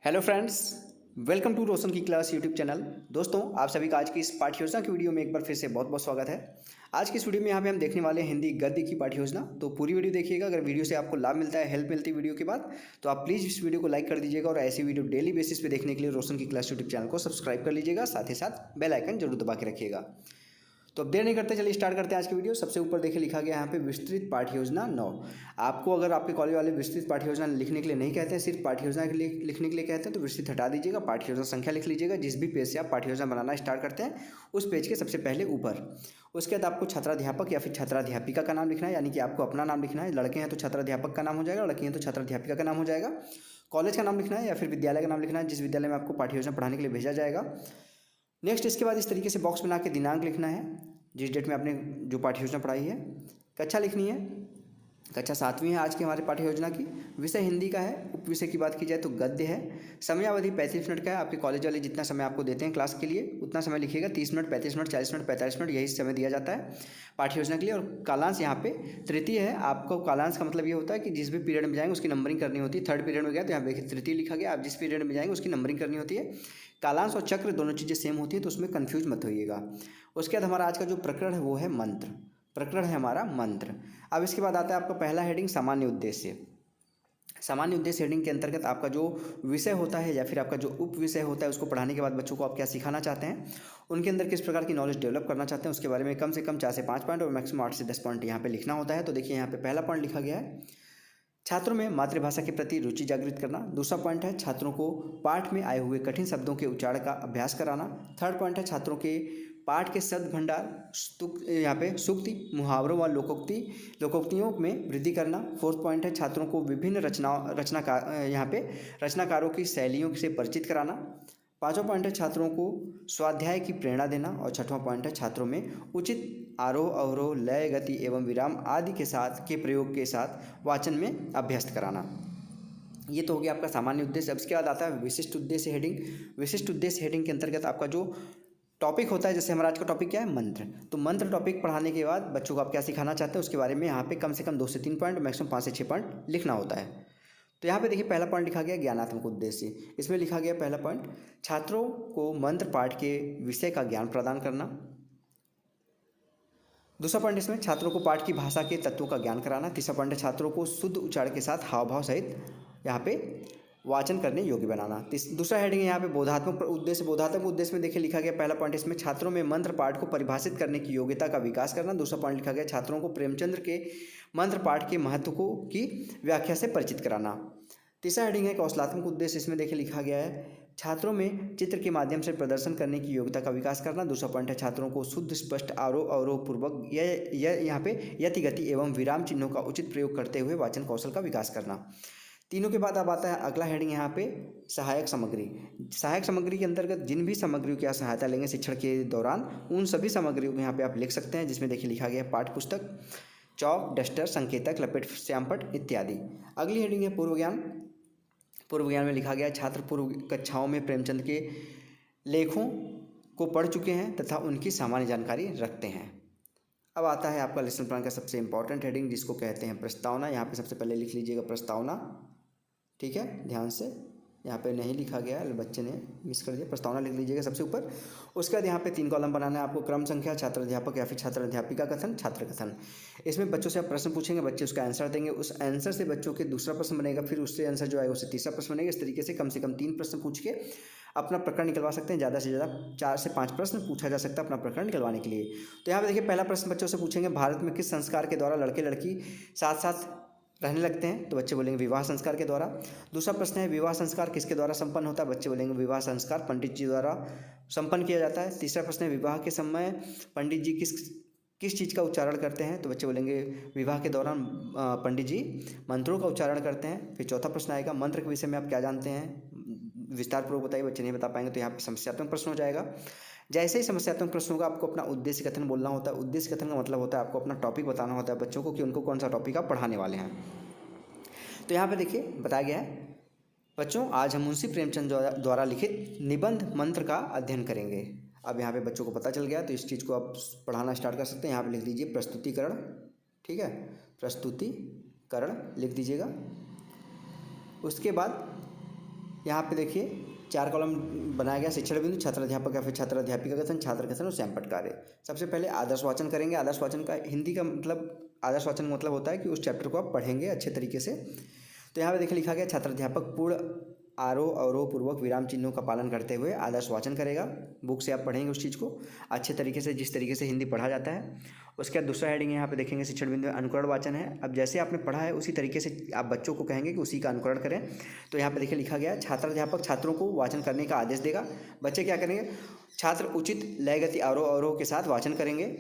Hello friends, welcome to रोशन की class YouTube channel. दोस्तों, आप सभी का आज की इस पाठ्य योजना की वीडियो में एक बार फिर से बहुत बहुत स्वागत है। आज की इस वीडियो में यहाँ पे हम देखने वाले हैं हिंदी गद्य की पाठ्य योजना। तो पूरी वीडियो देखिएगा। अगर वीडियो से आपको लाभ मिलता है, हेल्प मिलती है वीडियो के बाद, तो आप प्लीज़ इस वीडियो को लाइक कर दीजिएगा और ऐसी वीडियो डेली बेसिस पे देखने के लिए रोशन की क्लास यूट्यूब चैनल को सब्सक्राइब कर लीजिएगा। साथ ही साथ बेल आइकन जरूर दबा के रखिएगा। तो अब देर नहीं करते, चलिए स्टार्ट करते हैं आज की वीडियो। सबसे ऊपर देखिए लिखा गया यहाँ पे विस्तृत पाठ्य योजना 9। आपको अगर आपके कॉलेज वाले विस्तृत पाठ्य योजना लिखने के लिए नहीं कहते हैं, सिर्फ पाठ्य योजना के लिए लिखने के लिए कहते हैं, तो विस्तृत हटा दीजिएगा। पाठ्य योजना संख्या लिख लीजिएगा। जिस भी पेज से आप पाठ्य योजना बनाना स्टार्ट करते हैं उस पेज के सबसे पहले ऊपर। उसके बाद आपको छात्राध्यापक या फिर छात्राध्यापिका का नाम लिखना है, यानी कि आपको अपना नाम लिखना है। लड़के हैं तो छात्राध्यापक का नाम हो जाएगा, लड़की हैं तो छात्राध्यापिका का नाम हो जाएगा। कॉलेज का नाम लिखना है या फिर विद्यालय का नाम लिखना है जिस विद्यालय में आपको पाठ्य योजना पढ़ाने के लिए भेजा जाएगा। नेक्स्ट, इसके बाद इस तरीके से बॉक्स बना के दिनांक लिखना है, जिस डेट में आपने जो पाठ्य योजना पढ़ाई है। कक्षा लिखनी है, कक्षा 7वीं है आज की हमारे पाठ्य योजना की। विषय हिंदी का है। उप विषय की बात की जाए तो गद्य है। समयावधि 35 मिनट का है। आपके कॉलेज वाले जितना समय आपको देते हैं क्लास के लिए उतना समय लिखिएगा। 30 मिनट, 35 मिनट, 40 मिनट, 45 मिनट यही समय दिया जाता है पाठ्य योजना के लिए। और कालांश यहाँ पे तृतीय है। आपको कालांश का मतलब ये होता है कि जिस भी पीरियड में जाएंगे उसकी नंबरिंग करनी होती है। थर्ड पीरियड में गया तो यहाँ देखिए तृतीय लिखा गया। आप जिस पीरियड में जाएंगे उसकी नंबरिंग करनी होती है। कालांश और चक्र दोनों चीज़ें सेम होती हैं, तो उसमें कन्फ्यूज मत होइएगा। उसके बाद हमारा आज का जो प्रकरण है वो है मंत्र। प्रकरण है हमारा मंत्र। अब इसके बाद आता है आपका पहला हेडिंग सामान्य उद्देश्य। सामान्य उद्देश्य हेडिंग के अंतर्गत आपका जो विषय होता है या फिर आपका जो उप विषय होता है उसको पढ़ाने के बाद बच्चों को आप क्या सिखाना चाहते हैं, उनके अंदर किस प्रकार की नॉलेज डेवलप करना चाहते हैं, उसके बारे में कम से कम 4 से 5 पॉइंट और मैक्सिमम 8 से 10 पॉइंट यहाँ पे लिखना होता है। तो देखिए यहाँ पे पहला पॉइंट लिखा गया है छात्रों में मातृभाषा के प्रति रुचि जागृत करना। दूसरा पॉइंट है छात्रों को पाठ में आए हुए कठिन शब्दों के उच्चारण का अभ्यास कराना। थर्ड पॉइंट है छात्रों के पाठ के शब्द भंडार यहाँ पे सूक्ति, मुहावरों व लोकोक्तियों में वृद्धि करना। फोर्थ पॉइंट है छात्रों को विभिन्न रचनाकारों की शैलियों से परिचित कराना। पांचवा पॉइंट है छात्रों को स्वाध्याय की प्रेरणा देना। और छठवां पॉइंट है छात्रों में उचित आरोह अवरोह, लय, गति एवं विराम आदि के प्रयोग के साथ वाचन में अभ्यस्त कराना। ये तो हो गया आपका सामान्य उद्देश्य। अब इसके बाद आता है विशिष्ट उद्देश्य हेडिंग। विशिष्ट उद्देश्य हेडिंग के अंतर्गत आपका जो टॉपिक होता है, जैसे हमारा आज का टॉपिक क्या है, मंत्र। तो मंत्र टॉपिक पढ़ाने के बाद बच्चों को आप क्या सिखाना चाहते हैं उसके बारे में यहाँ पे कम से कम 2 से 3 पॉइंट, मैक्सिमम 5 से 6 पॉइंट लिखना होता है। तो यहाँ पे देखिए पहला पॉइंट लिखा गया ज्ञानात्मक उद्देश्य। इसमें लिखा गया पहला पॉइंट छात्रों को मंत्र पाठ के विषय का ज्ञान प्रदान करना। दूसरा पॉइंट इसमें छात्रों को पाठ की भाषा के तत्वों का ज्ञान कराना। तीसरा पॉइंट है छात्रों को शुद्ध उच्चारण के साथ हाव भाव सहित यहाँ पे वाचन करने योग्य बनाना। दूसरा हेडिंग है यहाँ पे बोधात्मक उद्देश्य। बोधात्मक उद्देश्य में देखिए लिखा गया पहला पॉइंट इसमें छात्रों में मंत्र पाठ को परिभाषित करने की योग्यता का विकास करना। दूसरा पॉइंट लिखा गया छात्रों को प्रेमचंद्र के मंत्र पाठ के महत्व की व्याख्या से परिचित कराना। तीसरा हेडिंग है कौशलात्मक उद्देश्य। इसमें देखिए लिखा गया है छात्रों में चित्र के माध्यम से प्रदर्शन करने की योग्यता का विकास करना। दूसरा पॉइंट है छात्रों को शुद्ध, स्पष्ट, आरोह अवरोह पूर्वक यहाँ पे यति, गति एवं विराम चिन्हों का उचित प्रयोग करते हुए वाचन कौशल का विकास करना। तीनों के बाद अब आता है अगला हेडिंग यहाँ पे सहायक सामग्री। सहायक सामग्री के अंतर्गत जिन भी सामग्रियों की आप सहायता लेंगे शिक्षण के दौरान उन सभी सामग्रियों को यहाँ पे आप लिख सकते हैं, जिसमें देखिए लिखा गया पाठ्य पुस्तक, चौक, डस्टर, संकेतक, लपेट, श्यामपट इत्यादि। अगली हेडिंग है पूर्व ज्ञान। पूर्व ज्ञान में लिखा गया छात्र पूर्व कक्षाओं में प्रेमचंद के लेखों को पढ़ चुके हैं तथा उनकी सामान्य जानकारी रखते हैं। अब आता है आपका लेसन प्लान का सबसे इंपॉर्टेंट हेडिंग, जिसको कहते हैं प्रस्तावना। यहाँ पे सबसे पहले लिख लीजिएगा प्रस्तावना, ठीक है, ध्यान से। यहाँ पे नहीं लिखा गया है, बच्चे ने मिस कर दिया, प्रस्तावना लिख लीजिएगा सबसे ऊपर। उसके बाद यहाँ पे 3 कॉलम बनाना है आपको, क्रम संख्या, छात्राध्यापक या फिर छात्राध्यापिका कथन, छात्र कथन। इसमें बच्चों से आप प्रश्न पूछेंगे, बच्चे उसका आंसर देंगे, उस आंसर से बच्चों के दूसरा प्रश्न बनेगा, फिर उससे आंसर जो आएगा उससे तीसरा प्रश्न बनेगा। इस तरीके से कम 3 प्रश्न पूछ के अपना प्रकरण निकलवा सकते हैं। ज़्यादा से ज़्यादा 4 से 5 प्रश्न पूछा जा सकता है अपना प्रकरण निकलवाने के लिए। तो यहाँ पे देखिए पहला प्रश्न बच्चों से पूछेंगे भारत में किस संस्कार के द्वारा लड़के लड़की साथ साथ रहने लगते हैं, तो बच्चे बोलेंगे विवाह संस्कार के द्वारा। दूसरा प्रश्न है विवाह संस्कार किसके द्वारा संपन्न होता है, बच्चे बोलेंगे विवाह संस्कार पंडित जी द्वारा संपन्न किया जाता है। तीसरा प्रश्न है विवाह के समय पंडित जी किस चीज़ का उच्चारण करते हैं, तो बच्चे बोलेंगे विवाह के दौरान पंडित जी मंत्रों का उच्चारण करते हैं। फिर चौथा प्रश्न आएगा मंत्र के विषय में आप क्या जानते हैं, विस्तारपूर्वक बताइए। बच्चे नहीं बता पाएंगे तो यहाँ पे समस्यात्मक प्रश्न हो जाएगा। जैसे ही समस्यात्मक प्रश्न होगा आपको अपना उद्देश्य कथन बोलना होता है। उद्देश्य कथन का मतलब होता है आपको अपना टॉपिक बताना होता है बच्चों को कि उनको कौन सा टॉपिक आप पढ़ाने वाले हैं। तो यहाँ पे देखिए बताया गया है बच्चों आज हम मुंशी प्रेमचंद द्वारा लिखित निबंध मंत्र का अध्ययन करेंगे। अब यहाँ पे बच्चों को पता चल गया तो इस चीज़ को आप पढ़ाना स्टार्ट कर सकते हैं। यहाँ पे लिख दीजिए प्रस्तुतिकरण, ठीक है, प्रस्तुतिकरण लिख दीजिएगा। उसके बाद यहाँ पे देखिए 4 कॉलम बनाया गया। शिक्षण बिंदु, छात्राध्यापक या फिर छात्राध्यापिका कथन, छात्र कथन और सैंपट कार्य। सबसे पहले आदर्श वाचन करेंगे। आदर्श वाचन का हिंदी का मतलब, आदर्श वाचन का मतलब होता है कि उस चैप्टर को आप पढ़ेंगे अच्छे तरीके से। तो यहाँ पे देखिए लिखा गया, छात्राध्यापक पूर्ण आरोह अवरोह पूर्वक विराम चिन्हों का पालन करते हुए आदर्श वाचन करेगा। बुक से आप पढ़ेंगे उस चीज़ को अच्छे तरीके से, जिस तरीके से हिंदी पढ़ा जाता है। उसके बाद दूसरा हेडिंग यहाँ पे देखेंगे, शिक्षण बिंदु में अनुकरण वाचन है। अब जैसे आपने पढ़ा है उसी तरीके से आप बच्चों को कहेंगे कि उसी का अनुकरण करें। तो यहाँ पे देखिए लिखा गया, छात्राध्यापक छात्रों को वाचन करने का आदेश देगा। बच्चे क्या करेंगे, छात्र उचित लय गति आरोह अवरोह के साथ वाचन करेंगे।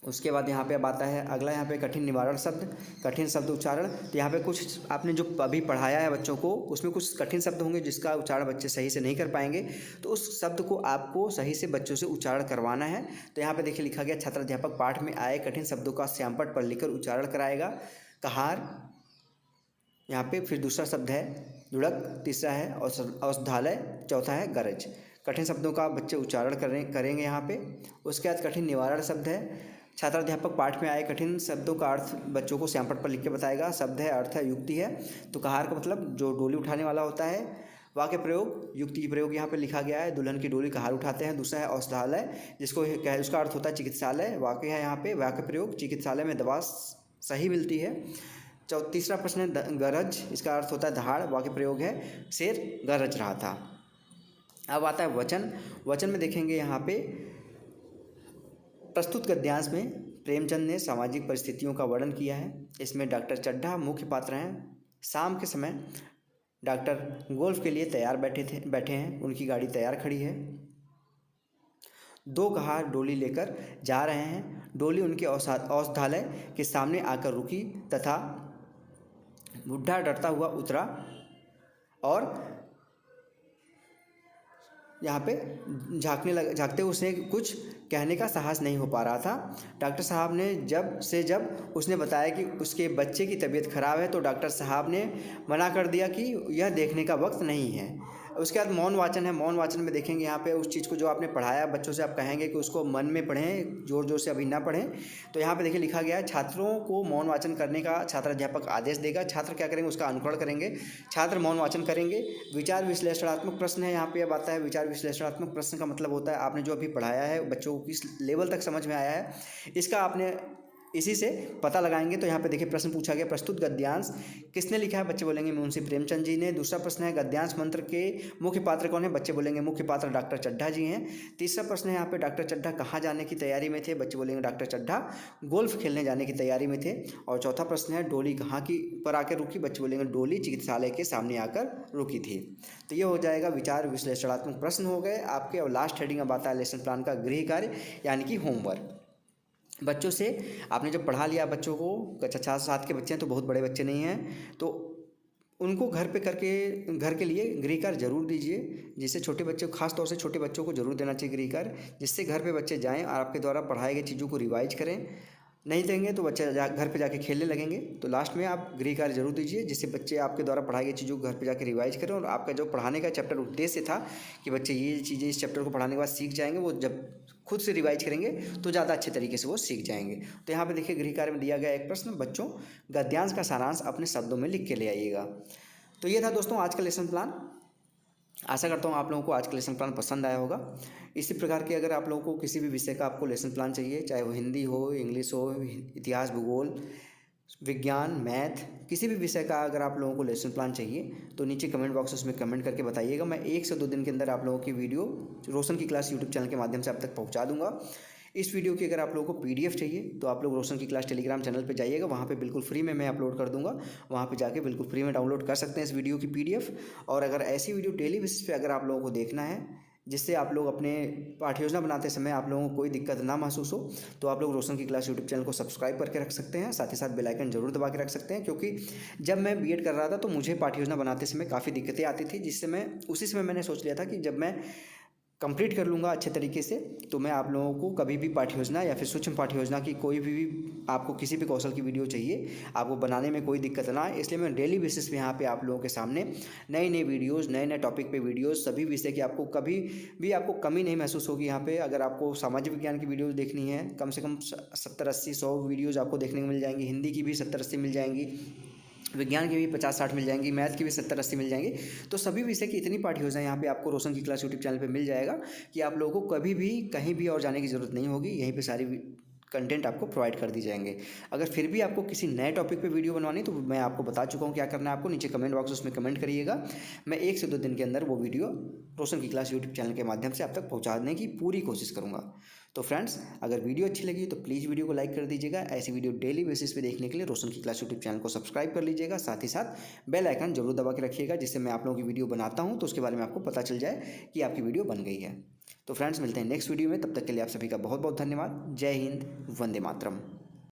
उसके बाद यहाँ पे अब आता है अगला, यहाँ पे कठिन निवारण शब्द, कठिन शब्द उच्चारण। तो यहाँ पे कुछ आपने जो अभी पढ़ाया है बच्चों को, उसमें कुछ कठिन शब्द होंगे जिसका उच्चारण बच्चे सही से नहीं कर पाएंगे, तो उस शब्द को आपको सही से बच्चों से उच्चारण करवाना है। तो यहाँ पे देखिए लिखा गया, छात्राध्यापक पाठ में आए कठिन शब्दों का श्यामपट पर लिखकर उच्चारण कराएगा। कहार, यहाँ पे फिर दूसरा शब्द है दुड़क, तीसरा है औषधालय, चौथा है गरज। कठिन शब्दों का बच्चे उच्चारण करेंगे यहाँ पे। उसके बाद कठिन निवारण शब्द है, छात्राध्यापक पाठ में आए कठिन शब्दों का अर्थ बच्चों को श्यामपट पर लिख के बताएगा। शब्द है, अर्थ है, युक्ति है। तो कहार का मतलब जो डोली उठाने वाला होता है। वाक्य प्रयोग, युक्ति की प्रयोग यहाँ पे लिखा गया है, दुल्हन की डोली कहार उठाते हैं। दूसरा है औषधालय, जिसको उसका अर्थ होता है चिकित्सालय। वाक्य है यहाँ पे, वाक्य प्रयोग, चिकित्सालय में दवा सही मिलती है। तीसरा प्रश्न है गरज, इसका अर्थ होता है दहाड़। वाक्य प्रयोग है, शेर गरज रहा था। अब आता है वचन। वचन में देखेंगे यहाँ पे, प्रस्तुत गद्यांश में प्रेमचंद ने सामाजिक परिस्थितियों का वर्णन किया है। इसमें डॉक्टर चड्ढा मुख्य पात्र हैं। शाम के समय डॉक्टर गोल्फ के लिए तैयार बैठे हैं, उनकी गाड़ी तैयार खड़ी है। दो कहार डोली लेकर जा रहे हैं। डोली उनके औषधालय के सामने आकर रुकी तथा बुढ़ा डरता हुआ उतरा और यहाँ पे झाँकते उसने कुछ कहने का साहस नहीं हो पा रहा था। डॉक्टर साहब ने जब उसने बताया कि उसके बच्चे की तबीयत ख़राब है, तो डॉक्टर साहब ने मना कर दिया कि यह देखने का वक्त नहीं है। उसके बाद मौन वाचन है। मौन वाचन में देखेंगे यहाँ पे उस चीज़ को जो आपने पढ़ाया बच्चों से, आप कहेंगे कि उसको मन में पढ़ें, जोर जोर से अभी ना पढ़ें। तो यहाँ पे देखिए लिखा गया है, छात्रों को मौन वाचन करने का छात्राध्यापक आदेश देगा। छात्र क्या करेंगे, उसका अनुकरण करेंगे। छात्र मौन वाचन करेंगे। विचार विश्लेषणात्मक प्रश्न है यहाँ पे। अब आता है विचार विश्लेषणात्मक प्रश्न का मतलब होता है आपने जो अभी पढ़ाया है बच्चों को किस लेवल तक समझ में आया है, इसका आपने इसी से पता लगाएंगे। तो यहाँ पे देखिए प्रश्न पूछा गया, प्रस्तुत गद्यांश किसने लिखा है? बच्चे बोलेंगे मुंशी प्रेमचंद जी ने। दूसरा प्रश्न है गद्यांश मंत्र के मुख्य पात्र कौन है? बच्चे बोलेंगे मुख्य पात्र डॉक्टर चड्ढा जी हैं। तीसरा प्रश्न है यहाँ पे, डॉक्टर चड्ढा कहाँ जाने की तैयारी में थे? बच्चे बोलेंगे डॉक्टर चड्ढा गोल्फ खेलने जाने की तैयारी में थे। और चौथा प्रश्न है, डोली कहाँ की पर आकर रुकी? बच्चे बोलेंगे डोली चिकित्सालय के सामने आकर रुकी थी। तो ये हो जाएगा विचार विश्लेषणात्मक प्रश्न हो गए आपके। और लास्ट हेडिंग अब आता है लेसन प्लान का गृह कार्य यानी कि होमवर्क। बच्चों से आपने जब पढ़ा लिया बच्चों को, कक्षा 7 के बच्चे हैं तो बहुत बड़े बच्चे नहीं हैं, तो उनको घर पे करके घर के लिए गृह कार्य जरूर दीजिए। जिससे छोटे बच्चे, खास तौर से छोटे बच्चों को जरूर देना चाहिए गृह कार्य, जिससे घर पे बच्चे जाएं और आपके द्वारा पढ़ाई गई चीज़ों को रिवाइज करें। नहीं देंगे तो बच्चे घर पे जाके खेलने लगेंगे। तो लास्ट में आप गृह कार्य जरूर दीजिए, जिससे बच्चे आपके द्वारा पढ़ाई गई चीज़ों को घर पे जाके रिवाइज करें। और आपका जो पढ़ाने का चैप्टर उद्देश्य था कि बच्चे ये चीज़ें इस चैप्टर को पढ़ाने के बाद सीख जाएंगे, वो जब खुद से रिवाइज करेंगे तो ज़्यादा अच्छे तरीके से वो सीख जाएंगे। तो यहाँ पे देखिए गृह कार्य में दिया गया एक प्रश्न, बच्चों गद्यांश का सारांश अपने शब्दों में लिख के ले आइएगा। तो ये था दोस्तों आज का लेसन प्लान। आशा करता हूँ आप लोगों को आज का लेसन प्लान पसंद आया होगा। इसी प्रकार के अगर आप लोगों को किसी भी विषय का आपको लेसन प्लान चाहिए, चाहे वो हिंदी हो, इंग्लिश हो, इतिहास, भूगोल, विज्ञान, मैथ, किसी भी विषय का अगर आप लोगों को लेसन प्लान चाहिए तो नीचे कमेंट बॉक्स में कमेंट करके बताइएगा। मैं 1 से 2 दिन के अंदर आप लोगों की वीडियो रोशन की क्लास यूट्यूब चैनल के माध्यम से आप तक पहुँचा दूँगा। इस वीडियो की अगर आप लोगों को PDF चाहिए तो आप लोग रोशन की क्लास टेलीग्राम चैनल पे जाइएगा, वहाँ पे बिल्कुल फ्री में मैं अपलोड कर दूंगा। वहाँ पे जाके बिल्कुल फ्री में डाउनलोड कर सकते हैं इस वीडियो की PDF। और अगर ऐसी वीडियो डेली बेसिस पे अगर आप लोगों को देखना है, जिससे आप लोग अपने पाठ्य योजना बनाते समय आप लोगों को कोई दिक्कत ना महसूस हो, तो आप लोग रोशन की क्लास यूट्यूब चैनल को सब्सक्राइब करके रख सकते हैं। साथ ही साथ बेल आइकन जरूर दबा के रख सकते हैं, क्योंकि जब मैं B.Ed कर रहा था तो मुझे पाठ्य योजना बनाते समय काफ़ी दिक्कतें आती थी, जिससे मैं उसी समय मैंने सोच लिया था कि जब मैं कंप्लीट कर लूँगा अच्छे तरीके से तो मैं आप लोगों को कभी भी पाठ्य योजना या फिर सूक्ष्म पाठ्य योजना की कोई भी आपको किसी भी कौशल की वीडियो चाहिए, आपको बनाने में कोई दिक्कत ना आए, इसलिए मैं डेली बेसिस पे यहाँ पे आप लोगों के सामने नई वीडियोज़, नए टॉपिक पे वीडियोज़, सभी विषय की आपको कभी भी आपको कमी नहीं महसूस होगी। यहाँ पे अगर आपको सामाजिक विज्ञान की वीडियोज़ देखनी है, कम से कम 70-80-100 वीडियोज़ आपको देखने को मिल जाएंगी। हिंदी की भी 70-80 मिल जाएंगी। विज्ञान की भी 50-60 मिल जाएंगी, मैथ की भी 70-80 मिल जाएंगी। तो सभी विषय की इतनी पाठी योजना यहाँ पे आपको रोशन की क्लास यूट्यूब चैनल पे मिल जाएगा कि आप लोगों को कभी भी कहीं भी और जाने की ज़रूरत नहीं होगी। यहीं पे सारी कंटेंट आपको प्रोवाइड कर दी जाएंगे। अगर फिर भी आपको किसी नए टॉपिक पे वीडियो बनवानी तो मैं आपको बता चुका हूँ क्या करना है आपको। नीचे कमेंट बॉक्स उसमें कमेंट करिएगा, मैं 1 से 2 दिन के अंदर वो वीडियो रोशन की क्लास यूट्यूब चैनल के माध्यम से आप तक पहुँचाने की पूरी कोशिश करूँगा। तो फ्रेंड्स, अगर वीडियो अच्छी लगी तो प्लीज़ वीडियो को लाइक कर दीजिएगा। ऐसी वीडियो डेली बेसिस पे देखने के लिए रोशन की क्लास यूट्यूब चैनल को सब्सक्राइब कर लीजिएगा। साथ ही साथ बेल आइकन जरूर दबा के रखिएगा, जिससे मैं आप लोगों की वीडियो बनाता हूँ तो उसके बारे में आपको पता चल जाए कि आपकी वीडियो बन गई है। तो फ्रेंड्स, मिलते हैं नेक्स्ट वीडियो में, तब तक के लिए आप सभी का बहुत बहुत धन्यवाद। जय हिंद, वंदे मातरम।